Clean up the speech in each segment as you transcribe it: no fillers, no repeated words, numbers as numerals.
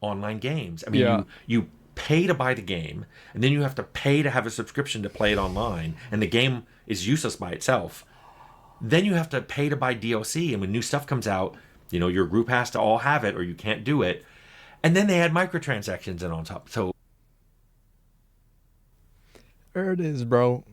online games. I mean, Yeah. you pay to buy the game, and then you have to pay to have a subscription to play it online, and the game is useless by itself. Then you have to pay to buy DLC, and when new stuff comes out, your group has to all have it, or you can't do it. And then they add microtransactions in on top. So There it is, bro.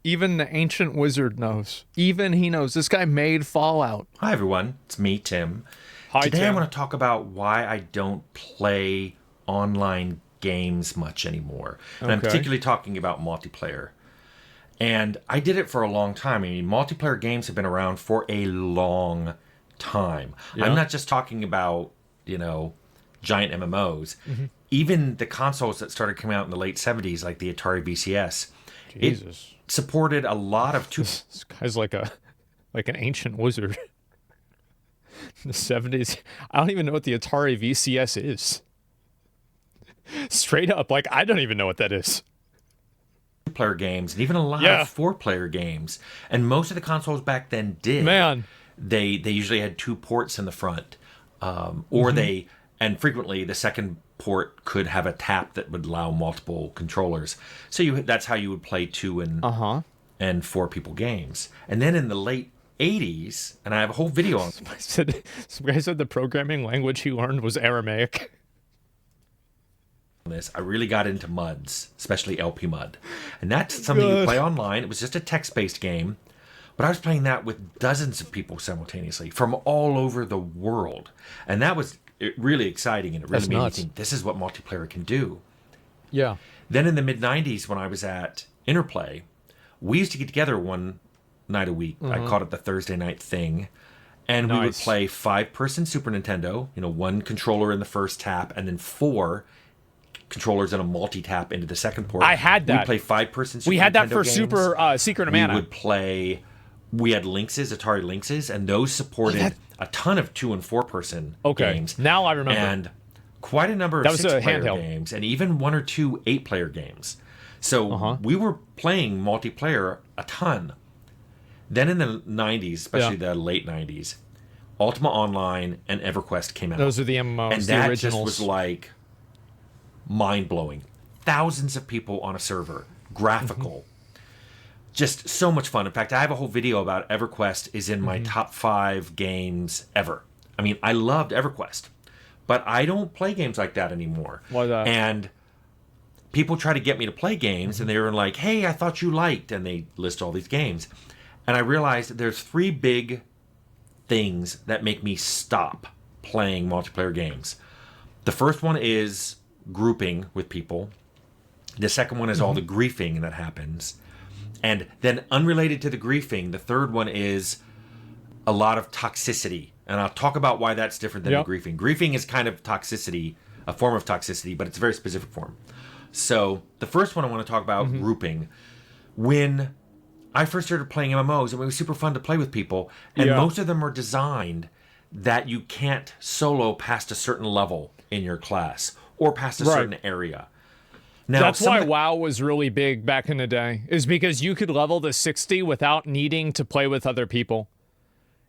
Even the ancient wizard knows. Even he knows. This guy made Fallout. hi everyone, it's me, Tim. Hi, Today Tim. I want to talk about why I don't play online games much anymore. And I'm Okay. particularly talking about multiplayer. And I did it for a long time. I mean, multiplayer games have been around for a long time. Yeah. I'm not just talking about, giant MMOs. Even the consoles that started coming out in the late 70s, like the Atari VCS, Jesus. it supported a lot of This guy's like an ancient wizard. In the 70s. I don't even know what the Atari VCS is. Straight up, I don't even know what that is. player games and even a lot Yeah. of 4-player games. And most of the consoles back then did. Man. They usually had 2 ports in the front. Or and frequently the second port could have a tap that would allow multiple controllers. So that's how you would play 2 and 4 people games. And then in the late 80s, and I have a whole video on Some guy said the programming language he learned was Aramaic. this, I really got into MUDs, especially LP MUD. And that's something you play online. It was just a text-based game. But I was playing that with dozens of people simultaneously from all over the world. And that was really exciting, and it really That's made nuts. me think this is what multiplayer can do. Yeah. Then in the mid-90s, when I was at Interplay, we used to get together one night a week. I called it the Thursday night thing. And we would Nice. play 5-person Super Nintendo, 1 controller in the first tap, and then 4 controllers and a multi-tap into the second port. I had that. We'd play 5-person Super We had that Nintendo for games. Super Secret of We Mana. would play... We had Lynxes, Atari Lynxes, and those supported a ton of 2- and 4-person Okay. games. Now I remember. And quite a number That of was a 6-player handheld. games, and even 1 or 2 8-player games. So we were playing multiplayer a ton. Then in the 90s, especially the late 90s, Ultima Online and EverQuest came out. Those are the MMOs, and the that originals. just was like mind-blowing. Thousands of people on a server, graphical. Just so much fun. In fact, I have a whole video about EverQuest is in my top 5 games ever. I mean, I loved EverQuest, but I don't play games like that anymore. Why that? And people try to get me to play games, and they were like, hey, I thought you liked, and they list all these games. And I realized that there's 3 big things that make me stop playing multiplayer games. The first one is grouping with people. The second one is all the griefing that happens. And then unrelated to the griefing, the third one is a lot of toxicity. And I'll talk about why that's different than the griefing. Griefing is kind of toxicity, a form of toxicity, but it's a very specific form. So the first one I want to talk about, grouping. When I first started playing MMOs, it was super fun to play with people. And most of them are designed that you can't solo past a certain level in your class or past a certain area. Now, That's why WoW was really big back in the day, is because you could level to 60 without needing to play with other people.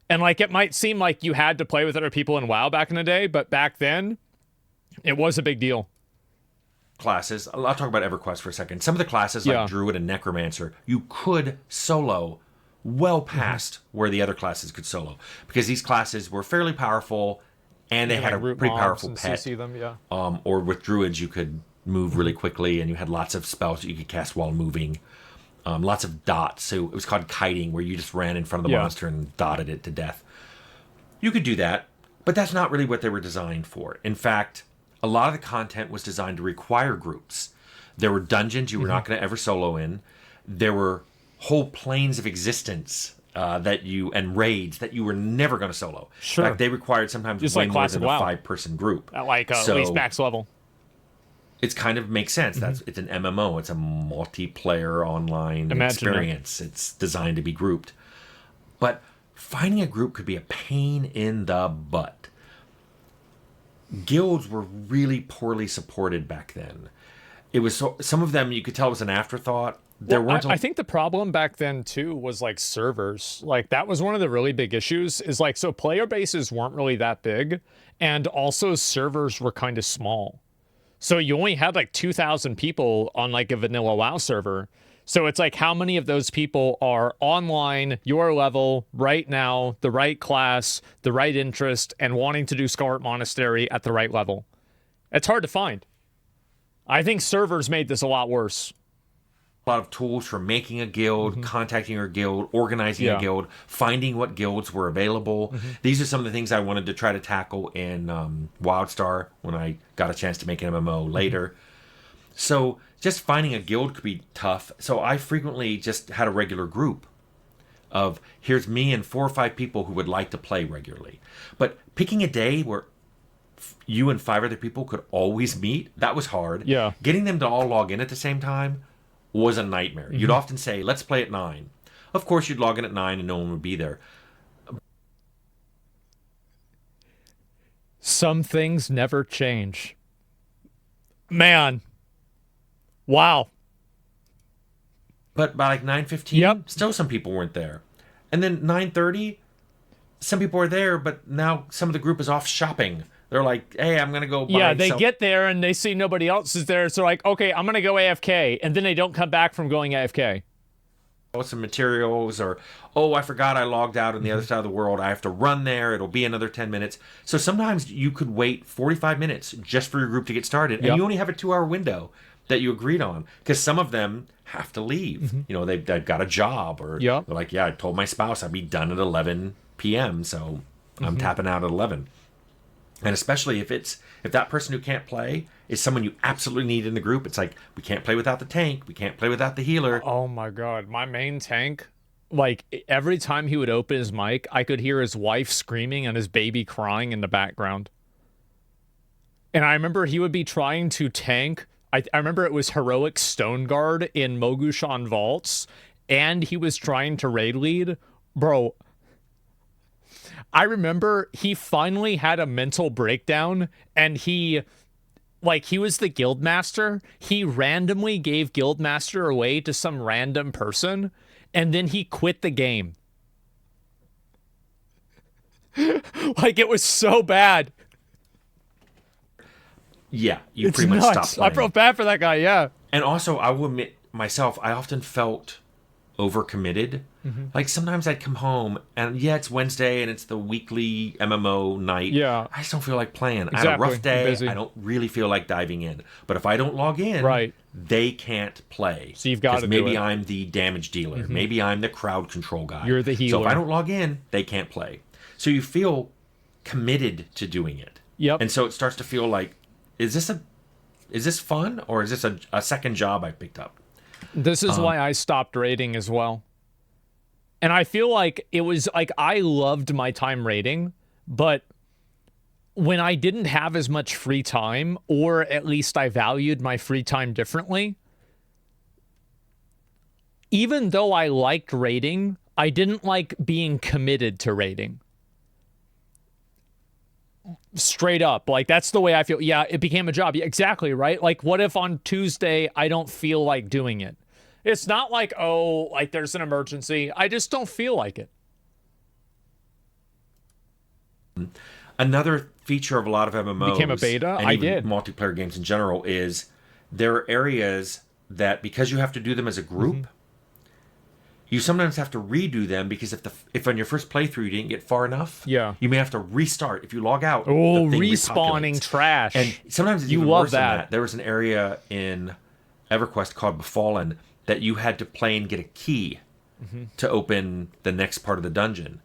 And it might seem like you had to play with other people in WoW back in the day, but back then, it was a big deal. classes, I'll talk about EverQuest for a second. Some of the classes like Druid and Necromancer, you could solo well past where the other classes could solo, because these classes were fairly powerful and they had a pretty powerful pet. CC them, Or with Druids, you could move really quickly, and you had lots of spells that you could cast while moving. Lots of dots. So it was called kiting, where you just ran in front of the monster and dotted it to death. You could do that, but that's not really what they were designed for. In fact, a lot of the content was designed to require groups. There were dungeons you were not going to ever solo in. There were whole planes of existence and raids that you were never going to solo. Sure. In fact, they required sometimes Just way like more classic than a WoW. 5-person group. at least max level. It's kind of makes sense. It's an MMO. It's a multiplayer online experience. It's designed to be grouped. But finding a group could be a pain in the butt. Guilds were really poorly supported back then. It was some of them you could tell was an afterthought. I think the problem back then too was servers. That was one of the really big issues. Is so player bases weren't really that big, And also servers were kind of small. So you only had like 2,000 people on like a vanilla WoW server. So it's like, how many of those people are online, your level, right now, the right class, the right interest, and wanting to do Scarlet Monastery at the right level? It's hard to find. I think servers made this a lot worse. A lot of tools for making a guild, contacting your guild, organizing a guild, finding what guilds were available. These are some of the things I wanted to try to tackle in WildStar when I got a chance to make an MMO later. So just finding a guild could be tough. So I frequently just had a regular group of, here's me and 4 or 5 people who would like to play regularly. But picking a day where you and 5 other people could always meet, that was hard. Yeah. Getting them to all log in at the same time was a nightmare. You'd often say, let's play at 9. Of course, you'd log in at 9 and no one would be there. Some things never change. Man. Wow. But by like 9:15, still some people weren't there. And then 9:30, some people are there, but now some of the group is off shopping. They're like, hey, I'm going to go buy... Yeah, they get there and they see nobody else is there. So like, okay, I'm going to go AFK. And then they don't come back from going AFK. Some materials, or, oh, I forgot I logged out on the other side of the world. I have to run there. It'll be another 10 minutes. So sometimes you could wait 45 minutes just for your group to get started. And you only have a 2-hour window that you agreed on, because some of them have to leave. You know, they've got a job, or they're like, yeah, I told my spouse I'd be done at 11 p.m. So I'm tapping out at 11. And especially if that person who can't play is someone you absolutely need in the group. It's like, we can't play without the tank. We can't play without the healer. Oh my God. My main tank, like every time he would open his mic, I could hear his wife screaming and his baby crying in the background. And I remember he would be trying to tank. I remember it was Heroic Stone Guard in Mogushan Vaults, and he was trying to raid lead. Bro, I remember he finally had a mental breakdown, and he was the guild master. He randomly gave guild master away to some random person, and then he quit the game. Like, it was so bad. Yeah, you It's pretty much nuts. stopped playing. I felt bad for that guy, yeah. And also, I will admit myself, I often felt overcommitted. Like sometimes I'd come home and it's Wednesday and it's the weekly MMO night. Yeah. I just don't feel like playing. Exactly. I had a rough day. Busy. I don't really feel like diving in. But if I don't log in, they can't play. So you've got to do maybe it. I'm the damage dealer. Maybe I'm the crowd control guy. You're the healer. So if I don't log in, they can't play. So you feel committed to doing it. Yep. And so it starts to feel like, is this fun, or is this a second job I picked up? This is why I stopped raiding as well. And I feel like it was like, I loved my time raiding, but when I didn't have as much free time, or at least I valued my free time differently, even though I liked raiding, I didn't like being committed to raiding. Straight up, like, that's the way I feel. Yeah, it became a job. Yeah, exactly, right? Like, what if on Tuesday I don't feel like doing it? It's not like, oh, like there's an emergency. I just don't feel like it. Another feature of a lot of MMOs, Became a beta? and I even did. multiplayer games in general, is there are areas that, because you have to do them as a group, you sometimes have to redo them, because if on your first playthrough you didn't get far enough, you may have to restart. If you log out, oh, the thing respawning repopulates. trash. And sometimes it's You even love worse than that. that. There was an area in EverQuest called Befallen that you had to play and get a key to open the next part of the dungeon.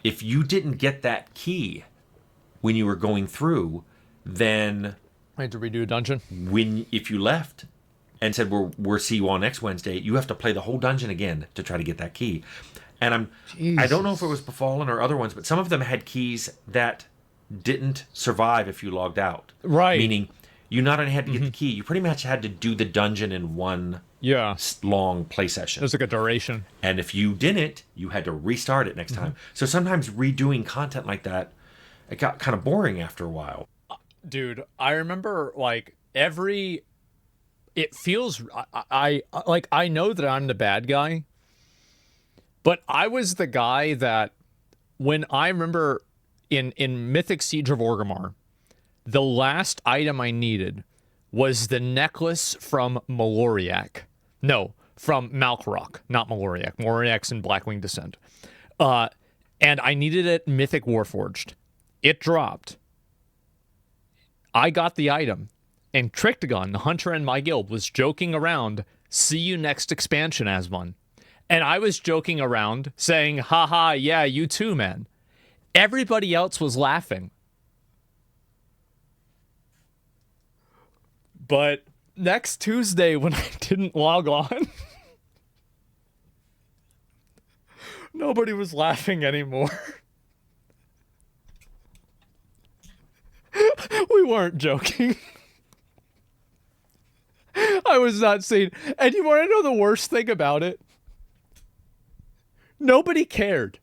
If you didn't get that key when you were going through, then I had to redo a dungeon. if you left and said we'll see you all next Wednesday, you have to play the whole dungeon again to try to get that key. And I don't know if it was Befallen or other ones, but some of them had keys that didn't survive if you logged out. Right. Meaning you not only had to get the key, you pretty much had to do the dungeon in one long play session. There's like a duration. And if you didn't, you had to restart it next time. So sometimes redoing content like that, it got kind of boring after a while. Dude, I remember like it feels, I know that I'm the bad guy, but I was the guy that when I remember in Mythic Siege of Orgrimmar, the last item I needed was the necklace from Maloriak. No, from Malkorok, not Maloriak. Maloriak's in Blackwing Descent. And I needed it Mythic Warforged. It dropped. I got the item. And Trictagon, the hunter in my guild, was joking around, "See you next expansion, Asmon." And I was joking around, saying, "Haha, yeah, you too, man." Everybody else was laughing. But next Tuesday, when I didn't log on, nobody was laughing anymore. We weren't joking. I was not seen. And you want to know the worst thing about it? Nobody cared.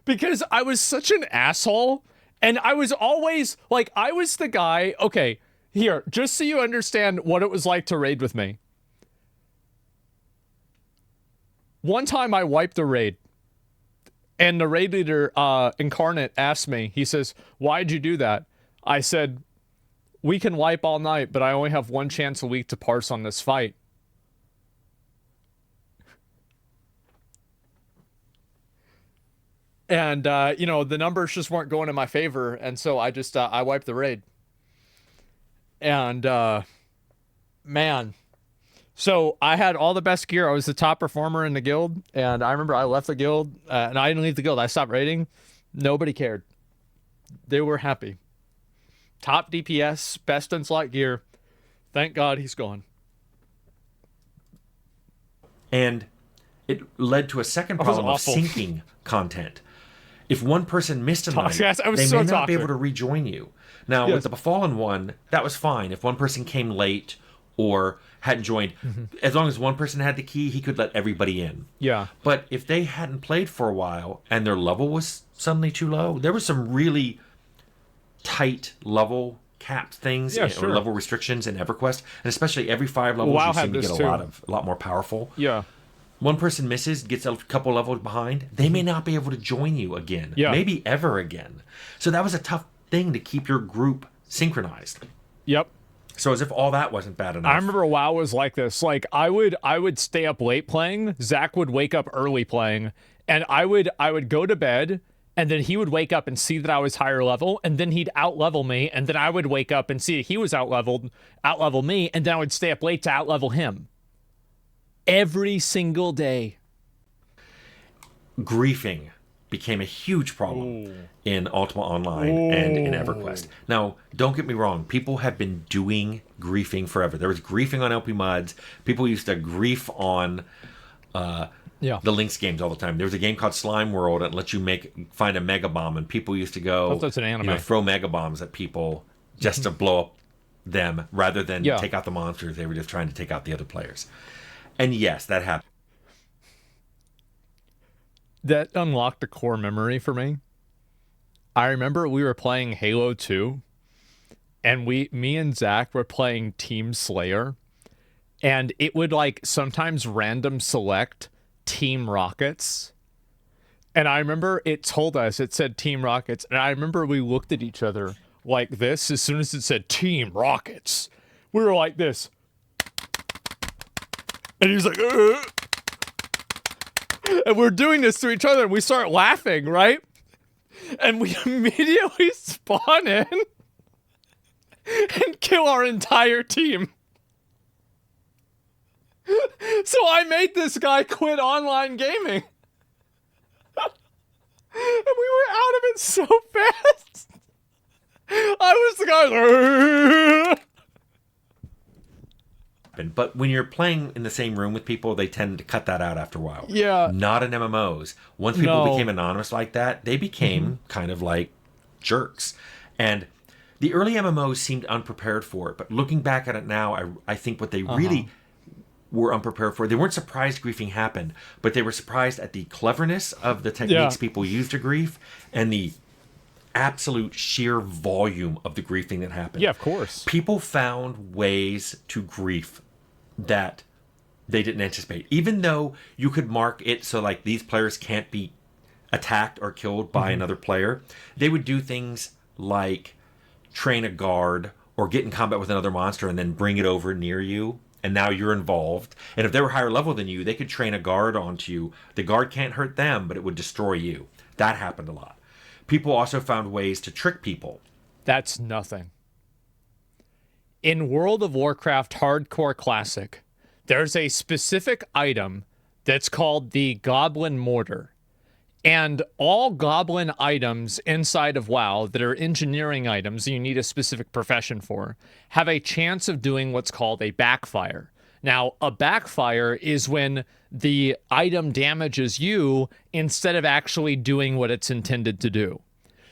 Because I was such an asshole, and I was always, like, I was the guy, okay, here, just so you understand what it was like to raid with me. One time I wiped a raid, and the raid leader, Incarnate, asked me, he says, "Why'd you do that?" I said, "We can wipe all night, but I only have one chance a week to parse on this fight." And, you know, the numbers just weren't going in my favor, and so I just, I wiped the raid. And, man. So I had all the best gear. I was the top performer in the guild, and I remember I left the guild, and I didn't leave the guild. I stopped raiding. Nobody cared. They were happy. Top DPS, best in slot gear. Thank God he's gone. And it led to a second problem of syncing content. If one person missed a night, they may not be able to rejoin you. Now, with the Befallen one, that was fine. If one person came late or hadn't joined, as long as one person had the key, he could let everybody in. Yeah. But if they hadn't played for a while and their level was suddenly too low, there were some really tight level capped things or level restrictions in EverQuest, and especially every 5 levels you seem to get a lot more powerful. Yeah. One person misses, gets a couple levels behind, they may not be able to join you again. Yeah. Maybe ever again. So that was a tough thing to keep your group synchronized. Yep. So as if all that wasn't bad enough. I remember WoW was like this. Like I would stay up late playing. Zach would wake up early playing, and I would go to bed, and then he would wake up and see that I was higher level, and then he'd outlevel me, and then I would wake up and see that he was outlevel me, and then I would stay up late to outlevel him. Every single day. Griefing became a huge problem in Ultima Online and in EverQuest. Now, don't get me wrong. People have been doing griefing forever. There was griefing on LP Mods. People used to grief on the Lynx games all the time. There was a game called Slime World that lets you find a mega bomb, and people used to go that's an anime. Throw mega bombs at people just to blow up them rather than take out the monsters. They were just trying to take out the other players. And yes, that happened. That unlocked a core memory for me. I remember we were playing Halo 2, and me and Zach were playing Team Slayer, and it would like sometimes random select Team Rockets. And I remember it said Team Rockets, and I remember we looked at each other like this as soon as it said Team Rockets. We were like this. And he's like, "Ugh." And we're doing this to each other, and we start laughing, right? And we immediately spawn in and kill our entire team. So I made this guy quit online gaming. And we were out of it so fast. I was the guy. But when you're playing in the same room with people, they tend to cut that out after a while. Yeah. Not in MMOs. Once people became anonymous like that, they became kind of like jerks. And the early MMOs seemed unprepared for it. But looking back at it now, I think what they really were unprepared for, they weren't surprised griefing happened, but they were surprised at the cleverness of the techniques people used to grief and the absolute sheer volume of the griefing that happened. Yeah, of course. People found ways to grief that they didn't anticipate. Even though you could mark it so like these players can't be attacked or killed by another player, they would do things like train a guard or get in combat with another monster and then bring it over near you, and now you're involved. And if they were higher level than you, they could train a guard onto you. The guard can't hurt them, but it would destroy you. That happened a lot. People also found ways to trick people. That's nothing. In World of Warcraft Hardcore Classic, there's a specific item that's called the Goblin Mortar. And all goblin items inside of WoW that are engineering items you need a specific profession for have a chance of doing what's called a backfire. Now, a backfire is when the item damages you instead of actually doing what it's intended to do.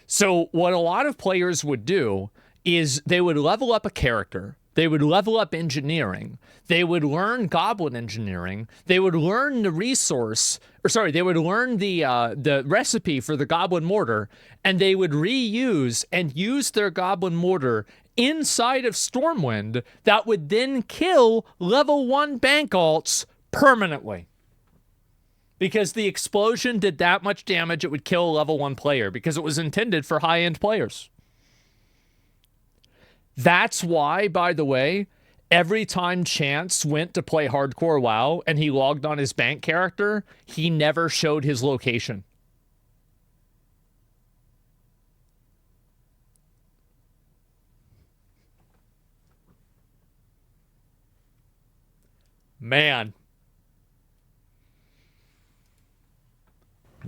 So what a lot of players would do is they would level up a character. They would level up engineering. They would learn goblin engineering. They would learn the they would learn the recipe for the goblin mortar, and they would reuse and use their goblin mortar inside of Stormwind that would then kill level 1 bank alts permanently. Because the explosion did that much damage, it would kill a level 1 player because it was intended for high-end players. That's why, by the way, every time Chance went to play hardcore WoW and he logged on his bank character, he never showed his location. Man.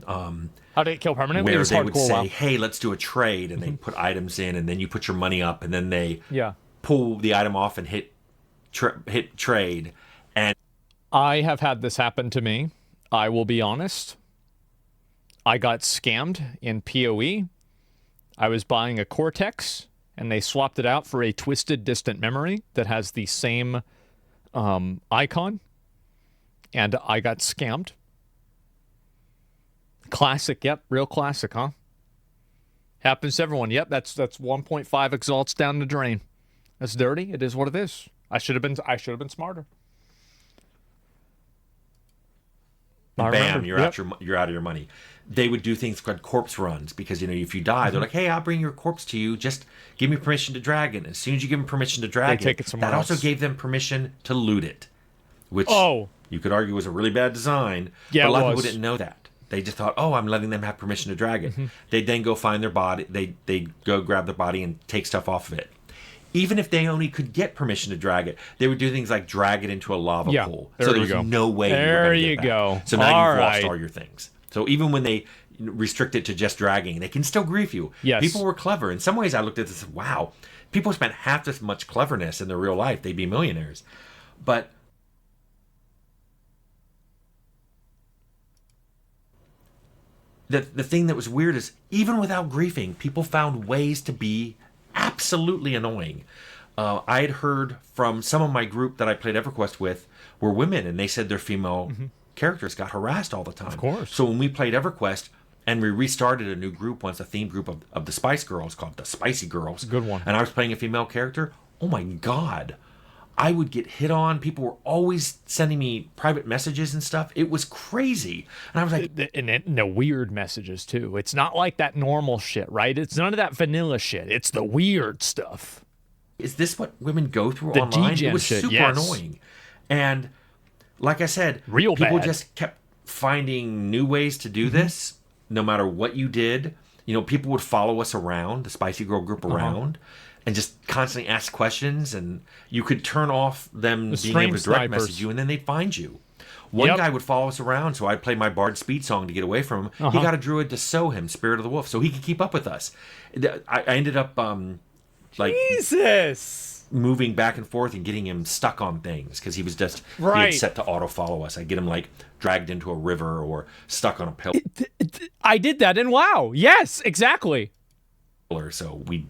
How did it kill permanently? Where they would say, WoW. hey, let's do a trade, and they put items in, and then you put your money up, and then they Yeah. pull the item off and hit trade. And I have had this happen to me. I will be honest. I got scammed in PoE. I was buying a Cortex, and they swapped it out for a Twisted Distant Memory that has the same icon, and I got scammed. Classic, yep, real classic, huh? Happens to everyone. Yep, that's 1.5 exalts down the drain. That's dirty. It is what it is. I should have been smarter. bam, you're out of your money. They would do things called corpse runs because, if you die, they're like, hey, I'll bring your corpse to you. Just give me permission to drag it. As soon as you give them permission to drag They take it somewhere that else. also gave them permission to loot it, which you could argue was a really bad design. Yeah, but a lot it of people was. didn't know that. They just thought, oh, I'm letting them have permission to drag it. They'd then go find their body. They go grab the body and take stuff off of it. Even if they only could get permission to drag it, they would do things like drag it into a lava pool. There So you there was go. no way There you you were going to get go. back. So now All you've lost right. all your things. So even when they restrict it to just dragging, they can still grief you. Yes. People were clever. In some ways, I looked at this and said, wow, people spent half this much cleverness in their real life. They'd be millionaires. But the thing that was weird is even without griefing, people found ways to be absolutely annoying. I had heard from some of my group that I played EverQuest with were women, and they said their female characters got harassed all the time. Of course. So when we played EverQuest and we restarted a new group once, a theme group of the Spice Girls called the Spicy Girls. Good one. And I was playing a female character. Oh my God. I would get hit on. People were always sending me private messages and stuff. It was crazy. And I was like, And the weird messages, too. It's not like that normal shit, right? It's none of that vanilla shit. It's the weird stuff. is this what women go through The online? degen It was shit, super yes. annoying. And like I said, Real people bad. just kept finding new ways to do this, no matter what you did. People would follow us around, the Spicy Girl group around, and just constantly ask questions. And you could turn off them being stream able to direct snipers. message you, and then they'd find you. One Yep. guy would follow us around, so I'd play my Bard Speed song to get away from him. He got a druid to sew him, Spirit of the Wolf, so he could keep up with us. I ended up Jesus! moving back and forth and getting him stuck on things because he was just he Right. had set to auto follow us. I get him dragged into a river or stuck on a pillar, I did that in WoW. Yes, exactly. so we'd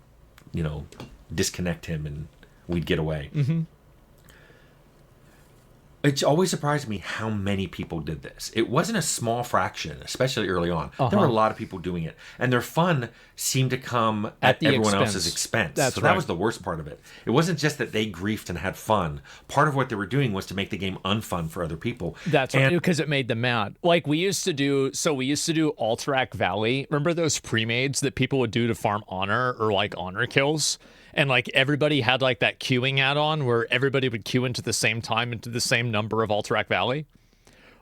disconnect him and we'd get away. It's always surprised me how many people did this. It wasn't a small fraction, especially early on. There were a lot of people doing it. And their fun seemed to come at the everyone expense. else's expense. That's so right. that was the worst part of it. It wasn't just that they griefed and had fun. Part of what they were doing was to make the game unfun for other people. That's right, because it made them mad. Like we used to do Alterac Valley. Remember those pre-mades that people would do to farm honor or like honor kills? And like everybody had like that queuing add-on where everybody would queue into the same time into the same number of Alterac Valley.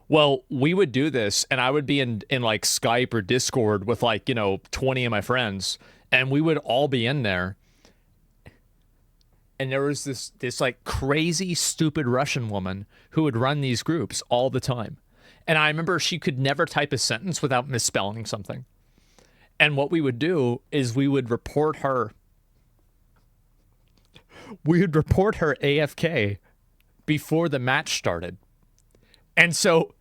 Well, we would do this, and I would be in like Skype or Discord with like, 20 of my friends, and we would all be in there. And there was this like crazy, stupid Russian woman who would run these groups all the time. And I remember she could never type a sentence without misspelling something. And what we would do is we would report her. We would report her AFK before the match started. And so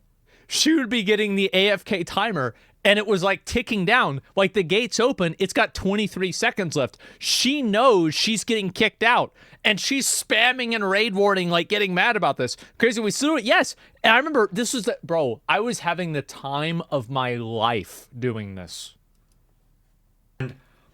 she would be getting the AFK timer, and it was like ticking down. Like the gate's open, it's got 23 seconds left. She knows she's getting kicked out, and she's spamming and raid warning, like getting mad about this. Crazy, we still do it, yes. And I remember this was bro, I was having the time of my life doing this.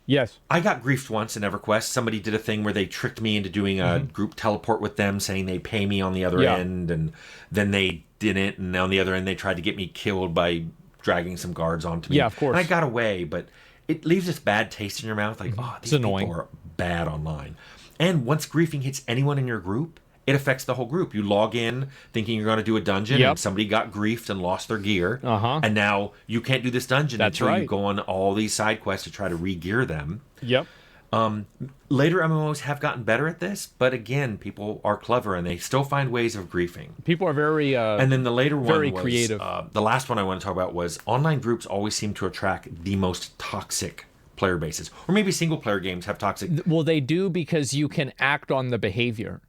Yes. I got griefed once in EverQuest. Somebody did a thing where they tricked me into doing a group teleport with them, saying they pay me on the other end, and then they didn't, and on the other end they tried to get me killed by dragging some guards onto me. Yeah, of course. And I got away, but it leaves this bad taste in your mouth, like, oh, these people are bad online. And once griefing hits anyone in your group, it affects the whole group. You log in thinking you're going to do a dungeon, and somebody got griefed and lost their gear, and now you can't do this dungeon until you go on all these side quests to try to re-gear them. Yep. Later MMOs have gotten better at this, but again, people are clever and they still find ways of griefing. People are very and then the later one very was, creative. The last one I want to talk about was online groups always seem to attract the most toxic player bases. Or maybe single player games have toxic. Well, they do because you can act on the behavior.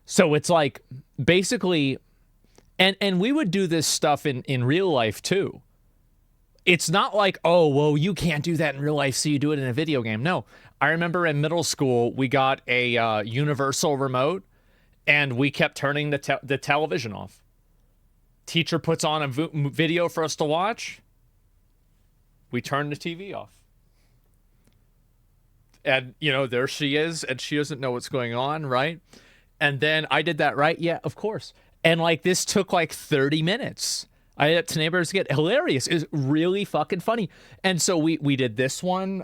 So it's like basically, and we would do this stuff in real life too. It's not like, oh, well, you can't do that in real life, so you do it in a video game. No, I remember in middle school, we got a universal remote, and we kept turning the television off. Teacher puts on a video for us to watch. We turn the TV off. And, there she is, and she doesn't know what's going on, right? And then I did that, right? Yeah, of course. And like this took like 30 minutes. I had to neighbors get hilarious. It was really fucking funny. And so we did this one.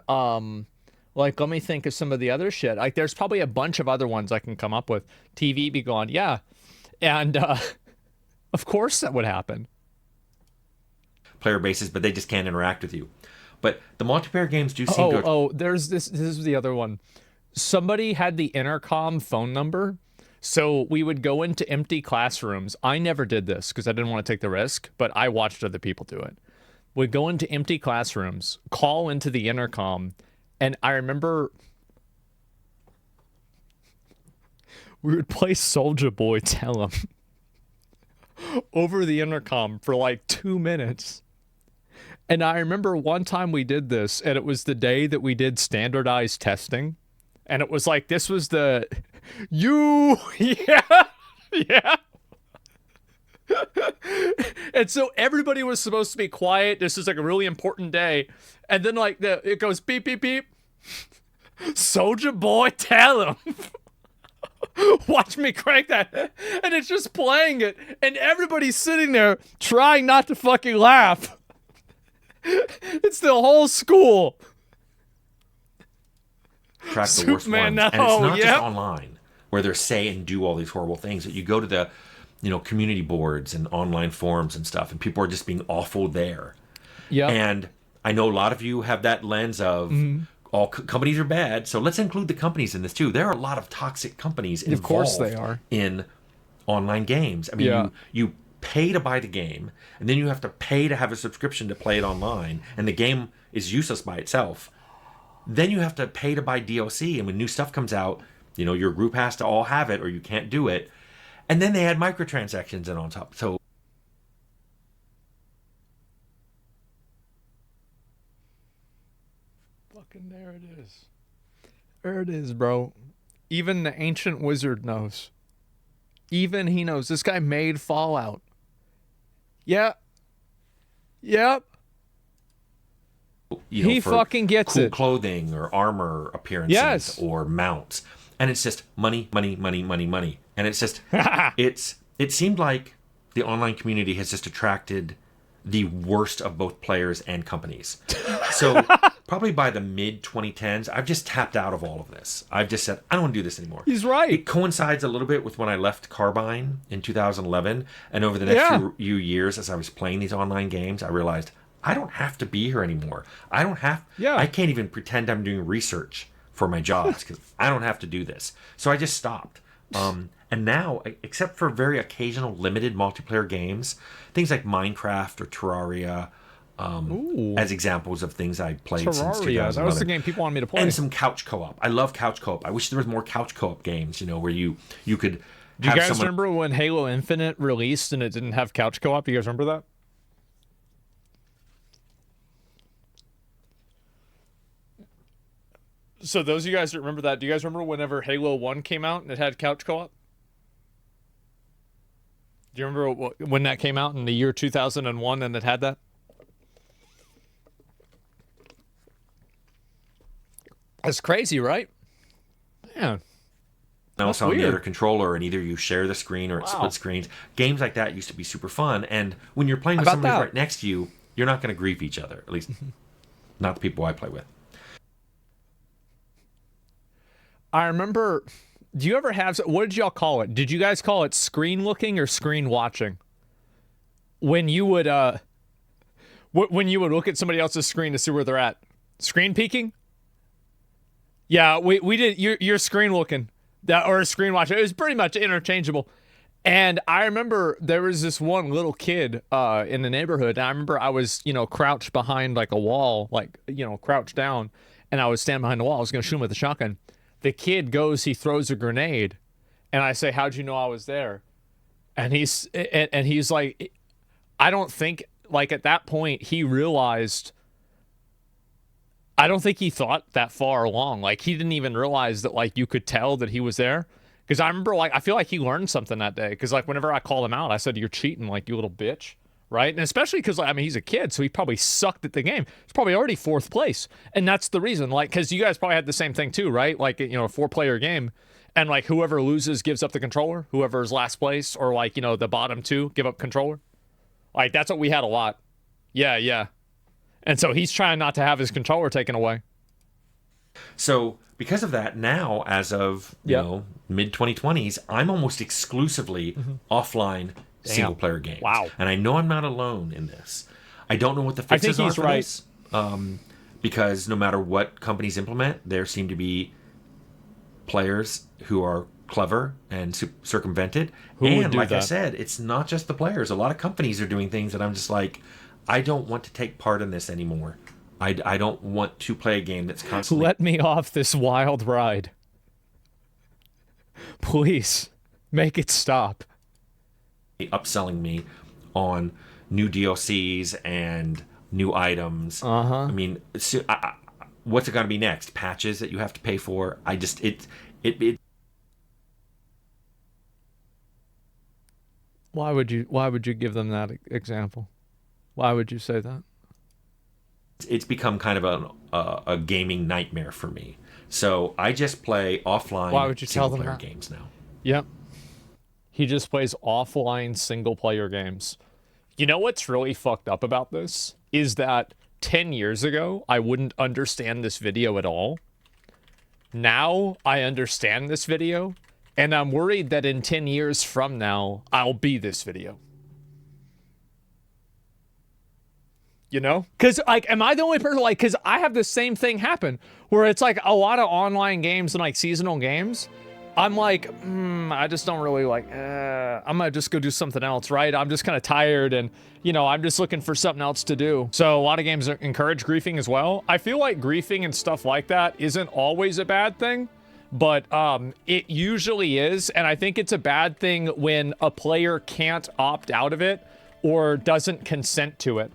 Like, let me think of some of the other shit. Like, there's probably a bunch of other ones I can come up with. TV be gone, yeah. And of course that would happen. Player bases, but they just can't interact with you. But the multiplayer games do seem to... Oh, there's this. This is the other one. Somebody had the intercom phone number. So we would go into empty classrooms. I never did this because I didn't want to take the risk, but I watched other people do it. We'd go into empty classrooms, call into the intercom, and I remember we would play Soulja Boy Tell 'Em over the intercom for like 2 minutes. And I remember one time we did this, and it was the day that we did standardized testing. And it was like, this was the, yeah. And so everybody was supposed to be quiet. This is like a really important day. And then like it goes beep, beep, beep. Soulja Boy, tell him. Watch me crank that. And it's just playing it. And everybody's sitting there trying not to fucking laugh. It's the whole school. Track the worst ones. And it's not just online where they're say and do all these horrible things. That you go to the, community boards and online forums and stuff, and people are just being awful there. Yeah. And I know a lot of you have that lens of all companies are bad, so let's include the companies in this too. There are a lot of toxic companies involved. Of course they are. In online games. I mean, you pay to buy the game, and then you have to pay to have a subscription to play it online, and the game is useless by itself. Then you have to pay to buy DLC, and when new stuff comes out, your group has to all have it or you can't do it. And then they add microtransactions in on top. So fucking there it is. There it is, bro. Even the ancient wizard knows. Even he knows. This guy made Fallout. Yeah. Yep. He fucking gets cool it. Clothing or armor appearances Yes. or mounts. And it's just money, money, money, money, money. And it's just, it seemed like the online community has just attracted the worst of both players and companies. So probably by the mid 2010s, I've just tapped out of all of this. I've just said, I don't want to do this anymore. He's right. It coincides a little bit with when I left Carbine in 2011. And over the next few years, as I was playing these online games, I realized I don't have to be here anymore. I can't even pretend I'm doing research for my jobs because I don't have to do this. So I just stopped. And now, except for very occasional limited multiplayer games, things like Minecraft or Terraria, as examples of things I played since 2011. That was the game people wanted me to play. And some couch co-op. I love couch co-op. I wish there was more couch co-op games, where you could Do you guys remember when Halo Infinite released and it didn't have couch co-op? Do you guys remember that? So those of you guys that remember that, do you guys remember whenever Halo 1 came out and it had couch co-op? Do you remember when that came out in the year 2001 and it had that? That's crazy, right? Man. Now it's on the other controller, and either you share the screen or it's split screens. Games like that used to be super fun, and when you're playing with somebody right next to you, you're not going to grief each other. At least, not the people I play with. I remember. Do you ever have? What did y'all call it? Did you guys call it screen looking or screen watching? When you would when you would look at somebody else's screen to see where they're at, screen peeking. Yeah, we did. You're screen looking, or screen watching. It was pretty much interchangeable. And I remember there was this one little kid in the neighborhood. And I remember I was crouched behind like a wall, like crouched down, and I was standing behind the wall. I was gonna shoot him with a shotgun. The kid goes, he throws a grenade, and I say, "How'd you know I was there?" And he's like, I don't think like at that point he realized. I don't think he thought that far along. Like he didn't even realize that like you could tell that he was there. Because I remember like I feel like he learned something that day. Because like whenever I called him out, I said, "You're cheating, like you little bitch." Right? And especially because like, I mean he's a kid, so he probably sucked at the game. He's probably already 4th place. And that's the reason. Like, because you guys probably had the same thing too, right? Like a 4-player game. And like whoever loses gives up the controller. Whoever's last place or like, the bottom 2 give up controller. Like that's what we had a lot. Yeah. And so he's trying not to have his controller taken away. So because of that, now as of mid 2020s, I'm almost exclusively offline single player games. Wow. And I know I'm not alone in this. I don't know what the fixes are for this. Because no matter what companies implement, there seem to be players who are clever and circumvented. And like I said, it's not just the players. A lot of companies are doing things that I'm just like, I don't want to take part in this anymore. I don't want to play a game that's constantly... Let me off this wild ride. Please, make it stop. Upselling me on new DLCs and new items. I mean, what's it going to be next? Patches that you have to pay for? Why would you give them that example? Why would you say that? It's become kind of a gaming nightmare for me. So I just play offline single-player games now. Yep. He just plays offline single-player games. You know what's really fucked up about this? Is that 10 years ago, I wouldn't understand this video at all. Now, I understand this video, and I'm worried that in 10 years from now, I'll be this video. Because, like, am I the only person, like, because I have the same thing happen, where it's, like, a lot of online games and, like, seasonal games, I'm like, I just don't really, like, I'm gonna just go do something else, right? I'm just kind of tired, and, I'm just looking for something else to do. So, a lot of games encourage griefing as well. I feel like griefing and stuff like that isn't always a bad thing, but it usually is, and I think it's a bad thing when a player can't opt out of it or doesn't consent to it.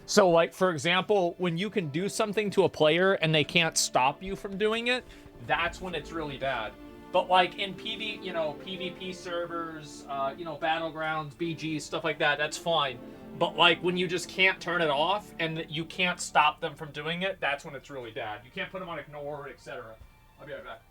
So, like, for example, when you can do something to a player and they can't stop you from doing it, that's when it's really bad. But like in PvP servers, battlegrounds, BGs, stuff like that, that's fine. But like when you just can't turn it off and you can't stop them from doing it, that's when it's really bad. You can't put them on ignore, etc. I'll be right back.